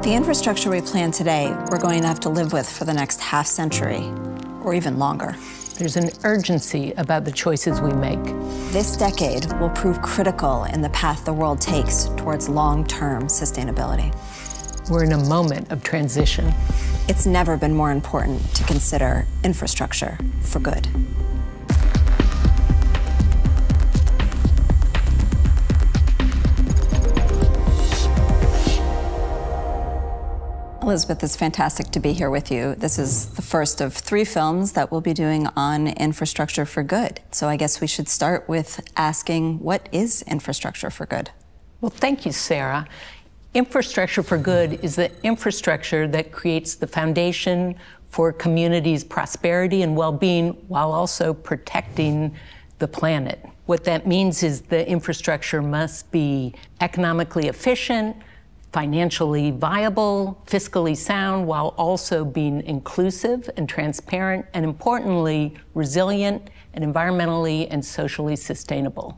The infrastructure we plan today, we're going to have to live with for the next half century, or even longer. There's an urgency about the choices we make. This decade will prove critical in the path the world takes towards long-term sustainability. We're in a moment of transition. It's never been more important to consider infrastructure for good. Elizabeth, it's fantastic to be here with you. This is the first of 3 films that we'll be doing on infrastructure for good. So I guess we should start with asking, what is infrastructure for good? Well, thank you, Sarah. Infrastructure for good is the infrastructure that creates the foundation for communities' prosperity and well-being while also protecting the planet. What that means is the infrastructure must be economically efficient, financially viable, fiscally sound, while also being inclusive and transparent, and importantly, resilient and environmentally and socially sustainable.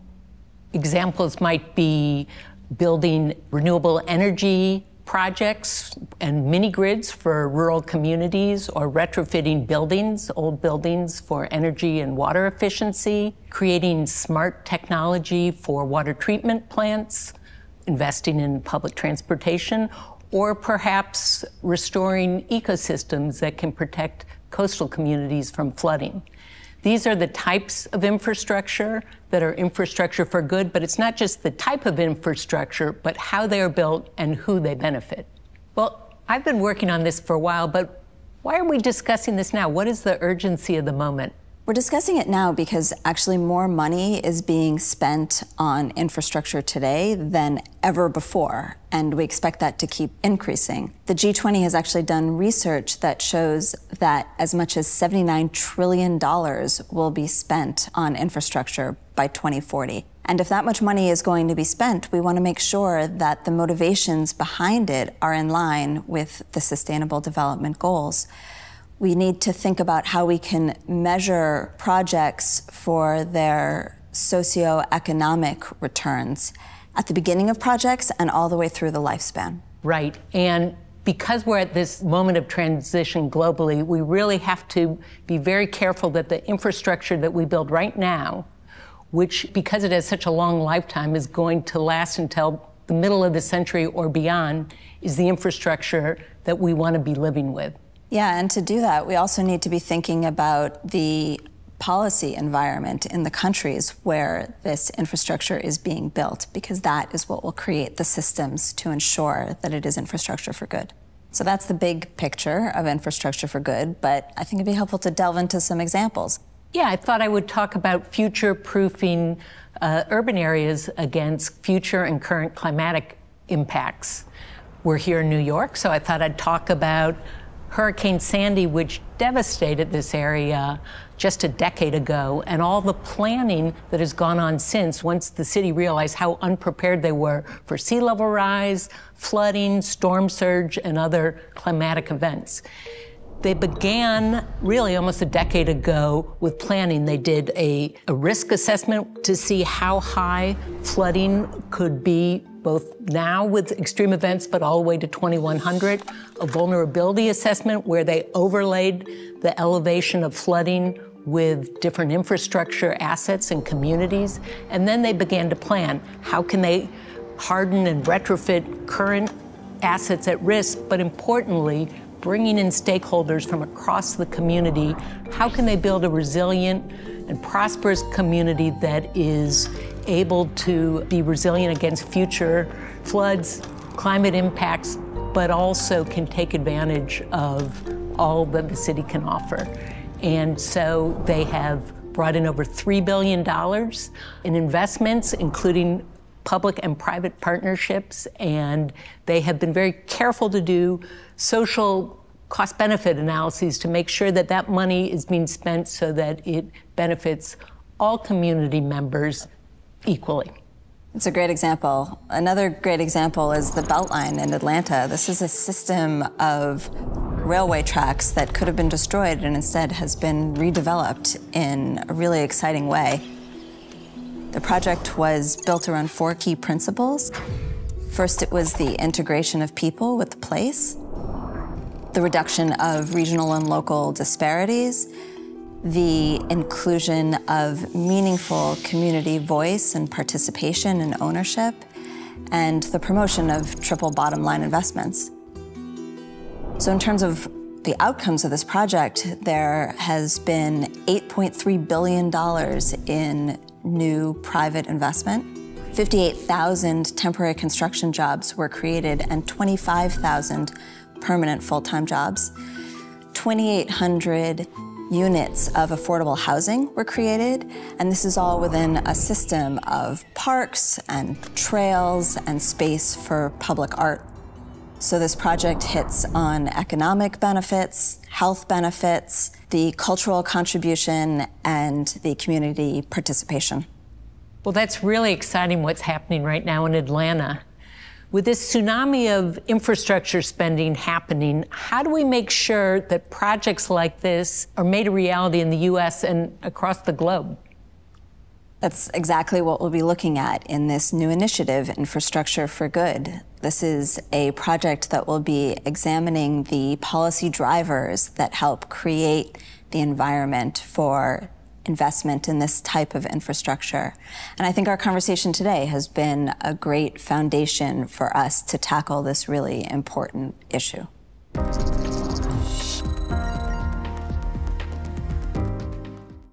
Examples might be building renewable energy projects and mini-grids for rural communities, or retrofitting buildings, old buildings, for energy and water efficiency, creating smart technology for water treatment plants, investing in public transportation, or perhaps restoring ecosystems that can protect coastal communities from flooding. These are the types of infrastructure that are infrastructure for good, but it's not just the type of infrastructure, but how they are built and who they benefit. Well, I've been working on this for a while, but why are we discussing this now? What is the urgency of the moment? We're discussing it now because actually more money is being spent on infrastructure today than ever before, and we expect that to keep increasing. The G20 has actually done research that shows that as much as $79 trillion will be spent on infrastructure by 2040. And if that much money is going to be spent, we want to make sure that the motivations behind it are in line with the Sustainable Development Goals. We need to think about how we can measure projects for their socioeconomic returns at the beginning of projects and all the way through the lifespan. Right, and because we're at this moment of transition globally, we really have to be very careful that the infrastructure that we build right now, which, because it has such a long lifetime, is going to last until the middle of the century or beyond, is the infrastructure that we want to be living with. Yeah, and to do that, we also need to be thinking about the policy environment in the countries where this infrastructure is being built, because that is what will create the systems to ensure that it is infrastructure for good. So that's the big picture of infrastructure for good, but I think it'd be helpful to delve into some examples. Yeah, I thought I would talk about future-proofing urban areas against future and current climatic impacts. We're here in New York, so I thought I'd talk about Hurricane Sandy, which devastated this area just a decade ago, and all the planning that has gone on since, once the city realized how unprepared they were for sea level rise, flooding, storm surge, and other climatic events. They began really almost a decade ago with planning. They did a risk assessment to see how high flooding could be, both now with extreme events, but all the way to 2100, a vulnerability assessment where they overlaid the elevation of flooding with different infrastructure assets and communities. And then they began to plan, how can they harden and retrofit current assets at risk, but importantly, bringing in stakeholders from across the community. How can they build a resilient and prosperous community that is able to be resilient against future floods, climate impacts, but also can take advantage of all that the city can offer? And so they have brought in over $3 billion in investments, including public and private partnerships, and they have been very careful to do social cost-benefit analyses to make sure that that money is being spent so that it benefits all community members equally. It's a great example. Another great example is the Beltline in Atlanta. This is a system of railway tracks that could have been destroyed and instead has been redeveloped in a really exciting way. The project was built around 4 key principles: First, it was the integration of people with the place, the reduction of regional and local disparities, the inclusion of meaningful community voice and participation and ownership, and the promotion of triple bottom line investments. So in terms of the outcomes of this project, there has been $8.3 billion in new private investment. 58,000 temporary construction jobs were created and 25,000 permanent full-time jobs. 2,800 units of affordable housing were created, and this is all within a system of parks and trails and space for public art. So this project hits on economic benefits, health benefits, the cultural contribution, and the community participation. Well, that's really exciting what's happening right now in Atlanta. With this tsunami of infrastructure spending happening, how do we make sure that projects like this are made a reality in the U.S. and across the globe? That's exactly what we'll be looking at in this new initiative, Infrastructure for Good. This is a project that will be examining the policy drivers that help create the environment for investment in this type of infrastructure. And I think our conversation today has been a great foundation for us to tackle this really important issue.